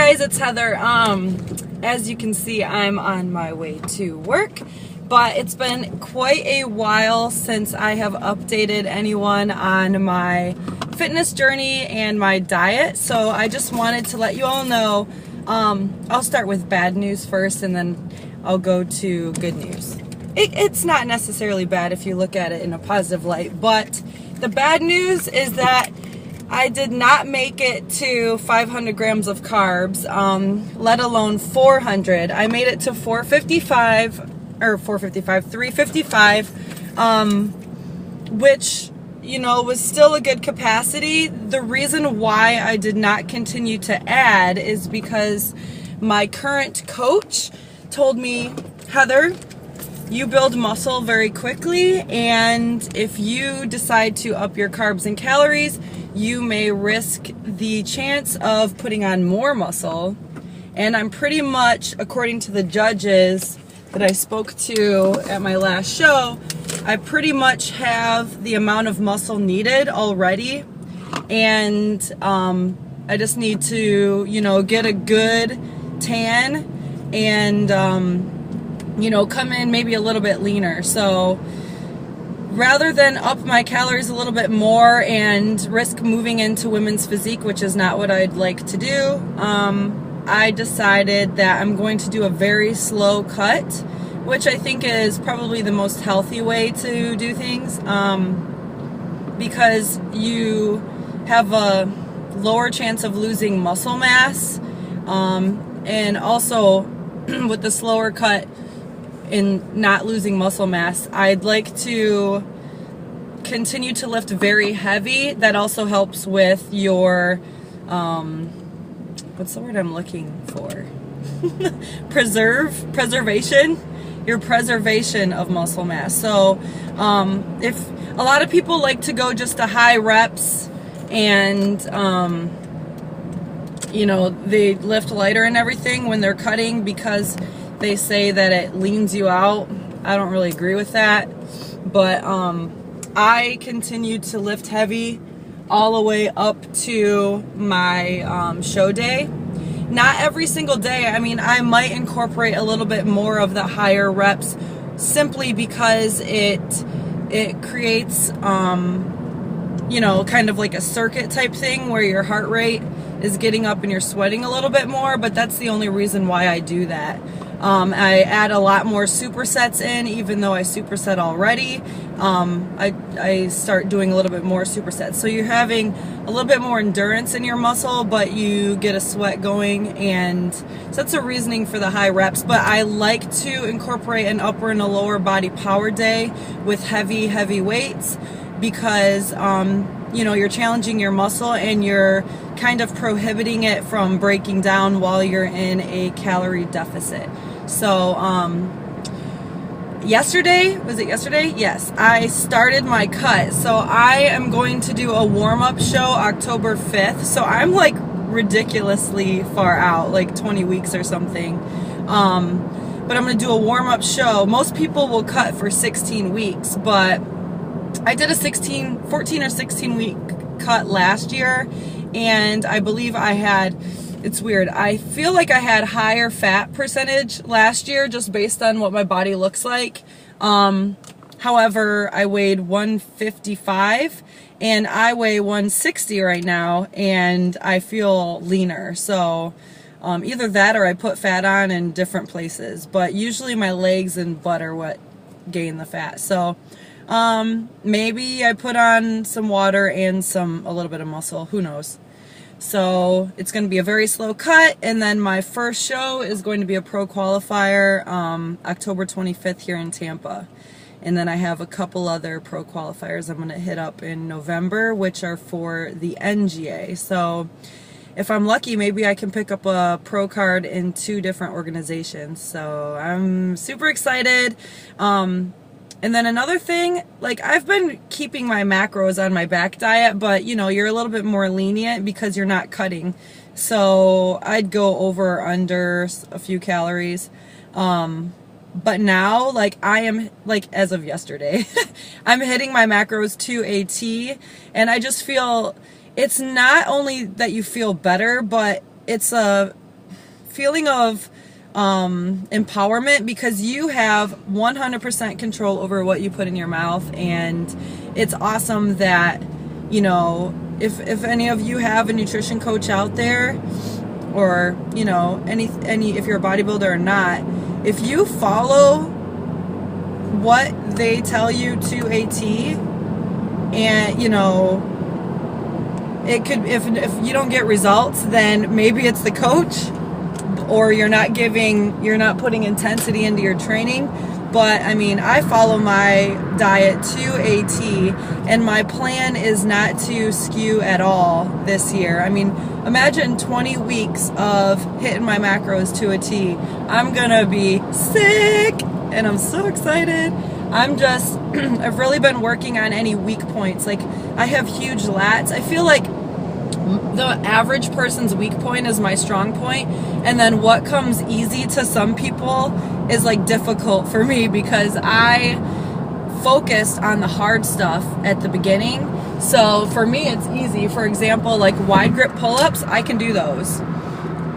guys, it's Heather. As you can see, I'm on my way to work, but it's been quite a while since I have updated anyone on my fitness journey and my diet, so I just wanted to let you all know. I'll start with bad news first and then I'll go to good news. It's not necessarily bad if you look at it in a positive light, but the bad news is that I did not make it to 500 grams of carbs, let alone 400. I made it to 355, which, you know, was still a good capacity. The reason why I did not continue to add is because my current coach told me, Heather, you build muscle very quickly, and if you decide to up your carbs and calories, you may risk the chance of putting on more muscle. And I'm pretty much, according to the judges that I spoke to at my last show, I pretty much have the amount of muscle needed already, and I just need to, you know, get a good tan and you know, come in maybe a little bit leaner. So rather than up my calories a little bit more and risk moving into women's physique, which is not what I'd like to do, I decided that I'm going to do a very slow cut, which I think is probably the most healthy way to do things, because you have a lower chance of losing muscle mass, and also with the slower cut in not losing muscle mass, I'd like to continue to lift very heavy. That also helps with your what's the word I'm looking for? preservation of muscle mass. So if a lot of people like to go just to high reps and you know, they lift lighter and everything when they're cutting because they say that it leans you out. I don't really agree with that, but I continue to lift heavy all the way up to my show day. Not every single day. I mean, I might incorporate a little bit more of the higher reps simply because it creates you know, kind of like a circuit type thing where your heart rate is getting up and you're sweating a little bit more, but that's the only reason why I do that. I add a lot more supersets in, even though I superset already. I start doing a little bit more supersets. So you're having a little bit more endurance in your muscle, but you get a sweat going, and so that's the reasoning for the high reps. But I like to incorporate an upper and a lower body power day with heavy weights because, you know, you're challenging your muscle and you're kind of prohibiting it from breaking down while you're in a calorie deficit. So yesterday, was it yesterday? Yes, I started my cut. So I am going to do a warm-up show October 5th. So I'm like ridiculously far out, like 20 weeks or something. But I'm going to do a warm-up show. Most people will cut for 16 weeks, but I did a 14 or 16 week cut last year, and I believe I had, it's weird, I feel like I had higher fat percentage last year just based on what my body looks like. However, I weighed 155 and I weigh 160 right now, and I feel leaner. So either that or I put fat on in different places, but usually my legs and butt are what gain the fat. So maybe I put on some water and a little bit of muscle, who knows. So it's going to be a very slow cut, and then my first show is going to be a pro qualifier, October 25th here in Tampa. And then I have a couple other pro qualifiers I'm going to hit up in November, which are for the NGA. So if I'm lucky, maybe I can pick up a pro card in 2 different organizations. So I'm super excited. And then another thing, like, I've been keeping my macros on my back diet, but you know, you're a little bit more lenient because you're not cutting. So I'd go over or under a few calories. But now, like, I am, like, as of yesterday, I'm hitting my macros to a T, and I just feel, it's not only that you feel better, but it's a feeling of empowerment, because you have 100% control over what you put in your mouth. And it's awesome that, you know, if any of you have a nutrition coach out there, or, you know, any if you're a bodybuilder or not, if you follow what they tell you to a T, and, you know, it could, if you don't get results, then maybe it's the coach, or you're not putting intensity into your training. But I mean, I follow my diet to a T, and my plan is not to skew at all this year. I mean, imagine 20 weeks of hitting my macros to a T. I'm gonna be sick, and I'm so excited. I've really been working on any weak points. Like, I have huge lats. I feel like the average person's weak point is my strong point, and then what comes easy to some people is like difficult for me, because I focused on the hard stuff at the beginning. So for me, it's easy. For example, like wide grip pull-ups, I can do those.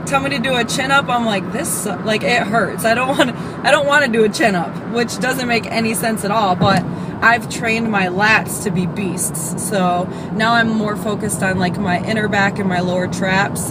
Tell me to do a chin up, I'm like, this, like, it hurts. I don't want to do a chin up, which doesn't make any sense at all. But I've trained my lats to be beasts. So now I'm more focused on like my inner back and my lower traps,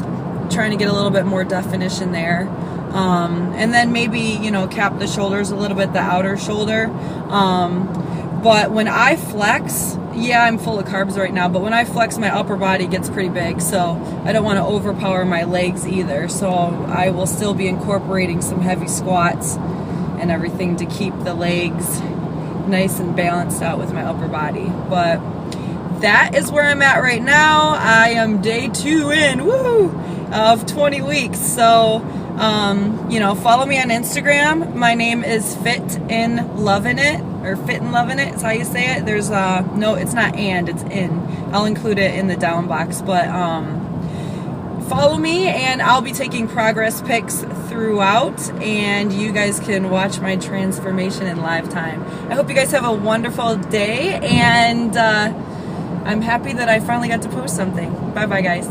trying to get a little bit more definition there. And then maybe, you know, cap the shoulders a little bit, the outer shoulder. But when I flex, yeah, I'm full of carbs right now, but when I flex, my upper body gets pretty big, so I don't want to overpower my legs either. So I will still be incorporating some heavy squats and everything to keep the legs nice and balanced out with my upper body. But that is where I'm at right now. I am day 2 in, woo, of 20 weeks. So, you know, follow me on Instagram. My name is Fitnlovinit, or Fitnlovinit is how you say it. There's no, it's not and, it's in. I'll include it in the down box, but follow me, and I'll be taking progress pics throughout, and you guys can watch my transformation in live time. I hope you guys have a wonderful day, and I'm happy that I finally got to post something. Bye bye, guys.